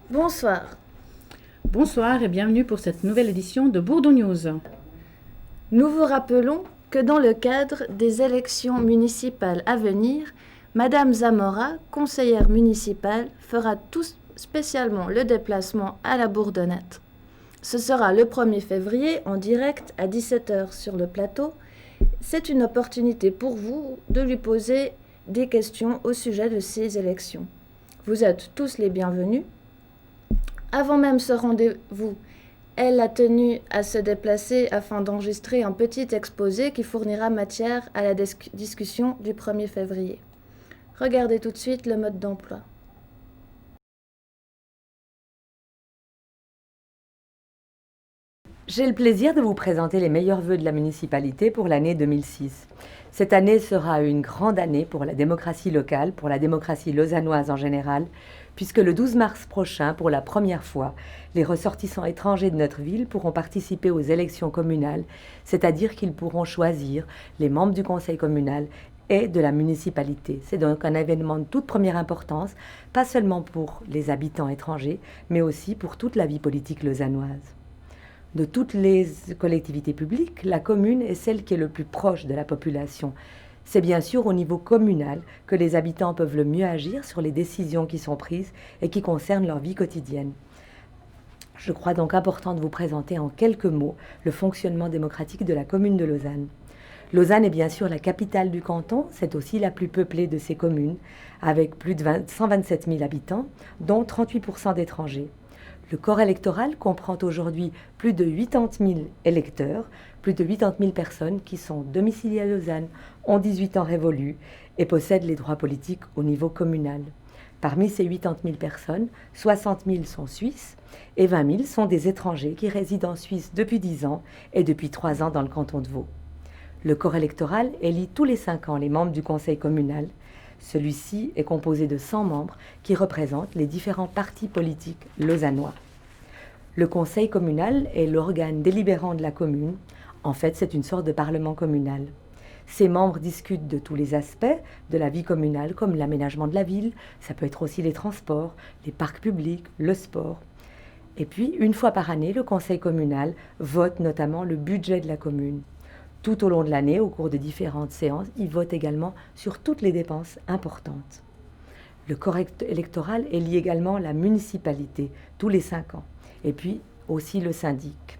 Bonsoir. Bonsoir et bienvenue pour cette nouvelle édition de Bourdon News. Nous vous rappelons que dans le cadre des élections municipales à venir, Madame Zamora, conseillère municipale, fera tout spécialement le déplacement à la Bourdonnette. Ce sera le 1er février en direct à 17h sur le plateau. C'est une opportunité pour vous de lui poser des questions au sujet de ces élections. Vous êtes tous les bienvenus. Avant même ce rendez-vous, elle a tenu à se déplacer afin d'enregistrer un petit exposé qui fournira matière à la discussion du 1er février. Regardez tout de suite le mode d'emploi. J'ai le plaisir de vous présenter les meilleurs vœux de la municipalité pour l'année 2006. Cette année sera une grande année pour la démocratie locale, pour la démocratie lausannoise en général, puisque le 12 mars prochain, pour la première fois, les ressortissants étrangers de notre ville pourront participer aux élections communales, c'est-à-dire qu'ils pourront choisir les membres du conseil communal et de la municipalité. C'est donc un événement de toute première importance, pas seulement pour les habitants étrangers, mais aussi pour toute la vie politique lausannoise. De toutes les collectivités publiques, la commune est celle qui est le plus proche de la population. C'est bien sûr au niveau communal que les habitants peuvent le mieux agir sur les décisions qui sont prises et qui concernent leur vie quotidienne. Je crois donc important de vous présenter en quelques mots le fonctionnement démocratique de la commune de Lausanne. Lausanne est bien sûr la capitale du canton, c'est aussi la plus peuplée de ces communes, avec plus de 127 000 habitants, dont 38% d'étrangers. Le corps électoral comprend aujourd'hui plus de 80 000 électeurs, plus de 80 000 personnes qui sont domiciliées à Lausanne, ont 18 ans révolus et possèdent les droits politiques au niveau communal. Parmi ces 80 000 personnes, 60 000 sont suisses et 20 000 sont des étrangers qui résident en Suisse depuis 10 ans et depuis 3 ans dans le canton de Vaud. Le corps électoral élit tous les 5 ans les membres du conseil communal. Celui-ci est composé de 100 membres qui représentent les différents partis politiques lausannois. Le conseil communal est l'organe délibérant de la commune. En fait, c'est une sorte de parlement communal. Ses membres discutent de tous les aspects de la vie communale, comme l'aménagement de la ville, ça peut être aussi les transports, les parcs publics, le sport. Et puis, une fois par année, le conseil communal vote notamment le budget de la commune. Tout au long de l'année, au cours de différentes séances, il vote également sur toutes les dépenses importantes. Le corps électoral élit également la municipalité tous les 5 ans, et puis aussi le syndic.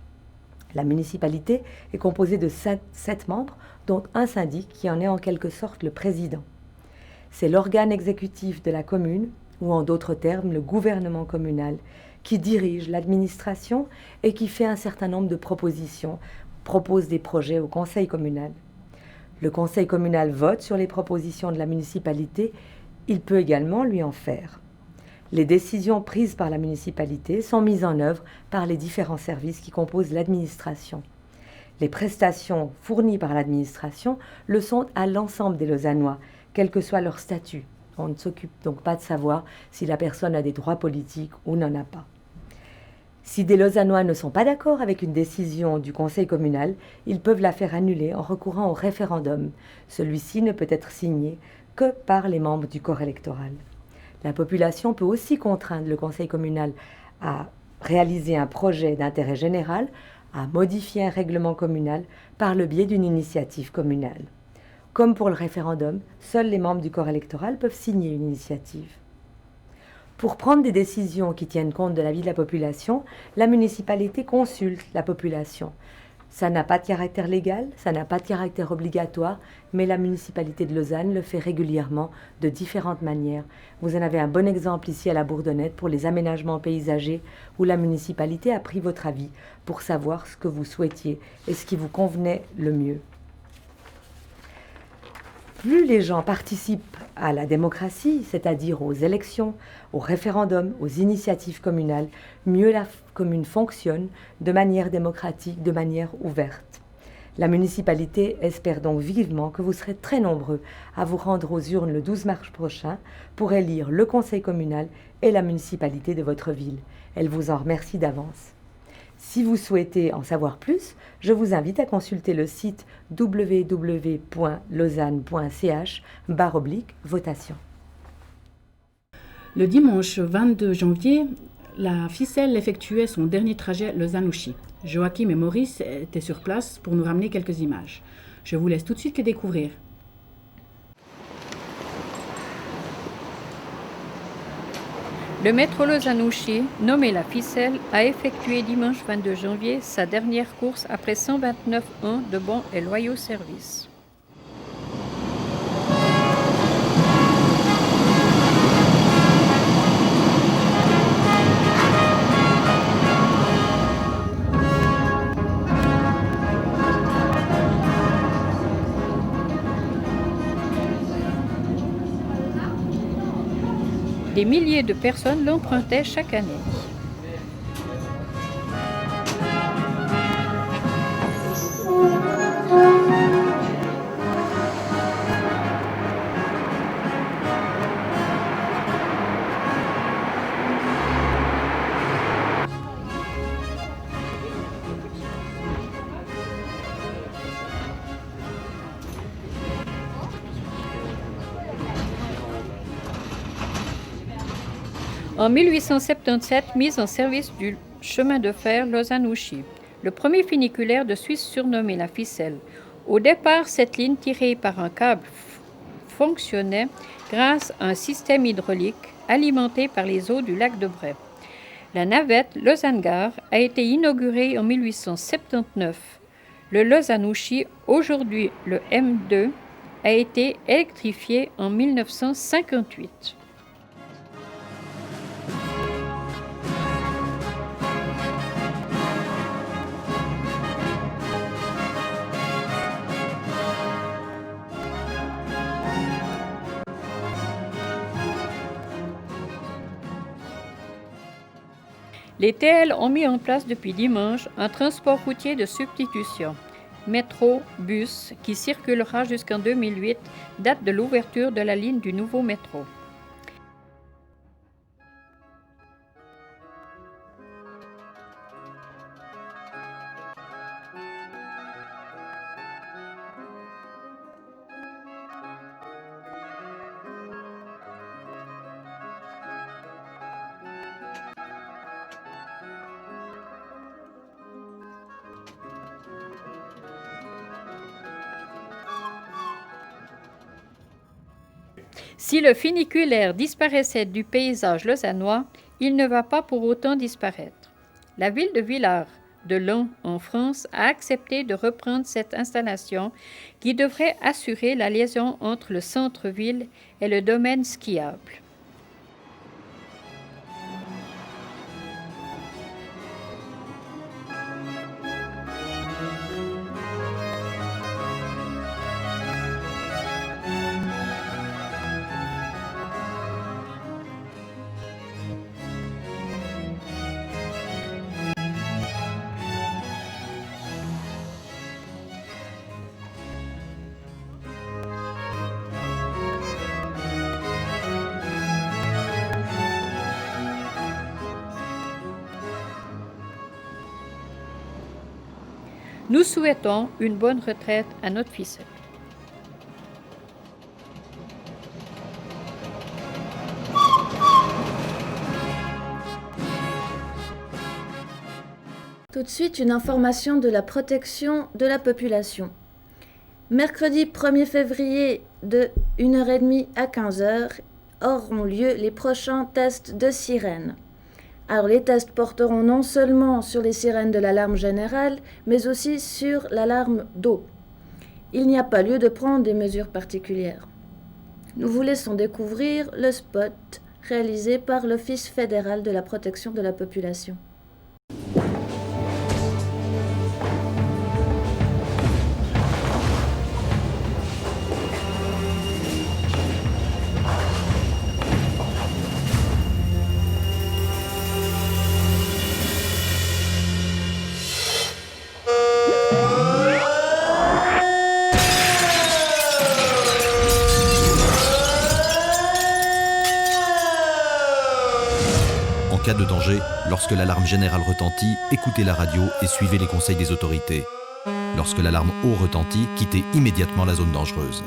La municipalité est composée de 7 membres, dont un syndic qui en est en quelque sorte le président. C'est l'organe exécutif de la commune, ou en d'autres termes, le gouvernement communal, qui dirige l'administration et qui fait un certain nombre de propositions, propose des projets au conseil communal. Le conseil communal vote sur les propositions de la municipalité. Il peut également lui en faire. Les décisions prises par la municipalité sont mises en œuvre par les différents services qui composent l'administration. Les prestations fournies par l'administration le sont à l'ensemble des Lausannois, quel que soit leur statut. On ne s'occupe donc pas de savoir si la personne a des droits politiques ou n'en a pas. Si des Lausannois ne sont pas d'accord avec une décision du conseil communal, ils peuvent la faire annuler en recourant au référendum. Celui-ci ne peut être signé que par les membres du corps électoral. La population peut aussi contraindre le conseil communal à réaliser un projet d'intérêt général, à modifier un règlement communal par le biais d'une initiative communale. Comme pour le référendum, seuls les membres du corps électoral peuvent signer une initiative. Pour prendre des décisions qui tiennent compte de la vie de la population, la municipalité consulte la population. Ça n'a pas de caractère légal, ça n'a pas de caractère obligatoire, mais la municipalité de Lausanne le fait régulièrement de différentes manières. Vous en avez un bon exemple ici à la Bourdonnette pour les aménagements paysagers où la municipalité a pris votre avis pour savoir ce que vous souhaitiez et ce qui vous convenait le mieux. Plus les gens participent à la démocratie, c'est-à-dire aux élections, aux référendums, aux initiatives communales, mieux la commune fonctionne de manière démocratique, de manière ouverte. La municipalité espère donc vivement que vous serez très nombreux à vous rendre aux urnes le 12 mars prochain pour élire le conseil communal et la municipalité de votre ville. Elle vous en remercie d'avance. Si vous souhaitez en savoir plus, je vous invite à consulter le site www.lausanne.ch/votation. Le dimanche 22 janvier, la ficelle effectuait son dernier trajet Lausanne-Ouchy. Joachim et Maurice étaient sur place pour nous ramener quelques images. Je vous laisse tout de suite les découvrir. Le métro Lausanne-Ouchy, nommé la Ficelle, a effectué dimanche 22 janvier sa dernière course après 129 ans de bons et loyaux services. Des milliers de personnes l'empruntaient chaque année. En 1877, mise en service du chemin de fer Lausanne-Ouchy, le premier funiculaire de Suisse surnommé la Ficelle. Au départ, cette ligne tirée par un câble fonctionnait grâce à un système hydraulique alimenté par les eaux du lac de Bray. La navette Lausanne-Gare a été inaugurée en 1879. Le Lausanne-Ouchy, aujourd'hui le M2, a été électrifié en 1958. Les TL ont mis en place depuis dimanche un transport routier de substitution. Métro, bus, qui circulera jusqu'en 2008, date de l'ouverture de la ligne du nouveau métro. Si le funiculaire disparaissait du paysage lausannois, il ne va pas pour autant disparaître. La ville de Villars de Lans, en France, a accepté de reprendre cette installation qui devrait assurer la liaison entre le centre-ville et le domaine skiable. Nous souhaitons une bonne retraite à notre Ficelle. Tout de suite, une information de la protection de la population. Mercredi 1er février de 1h30 à 15h auront lieu les prochains tests de sirènes. Alors les tests porteront non seulement sur les sirènes de l'alarme générale, mais aussi sur l'alarme d'eau. Il n'y a pas lieu de prendre des mesures particulières. Nous vous laissons découvrir le spot réalisé par l'Office fédéral de la protection de la population. En cas de danger, lorsque l'alarme générale retentit, écoutez la radio et suivez les conseils des autorités. Lorsque l'alarme haut retentit, quittez immédiatement la zone dangereuse.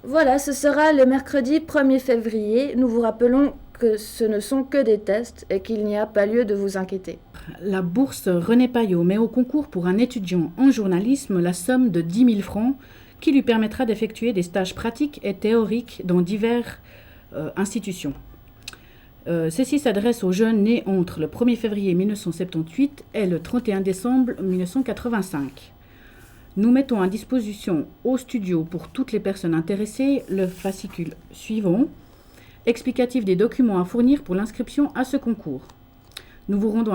Voilà, ce sera le mercredi 1er février. Nous vous rappelons que ce ne sont que des tests et qu'il n'y a pas lieu de vous inquiéter. La bourse René Payot met au concours pour un étudiant en journalisme la somme de 10 000 francs qui lui permettra d'effectuer des stages pratiques et théoriques dans diverses institutions. Ceci s'adresse aux jeunes nés entre le 1er février 1978 et le 31 décembre 1985. Nous mettons à disposition au studio pour toutes les personnes intéressées le fascicule suivant, explicatif des documents à fournir pour l'inscription à ce concours. Nous vous rendons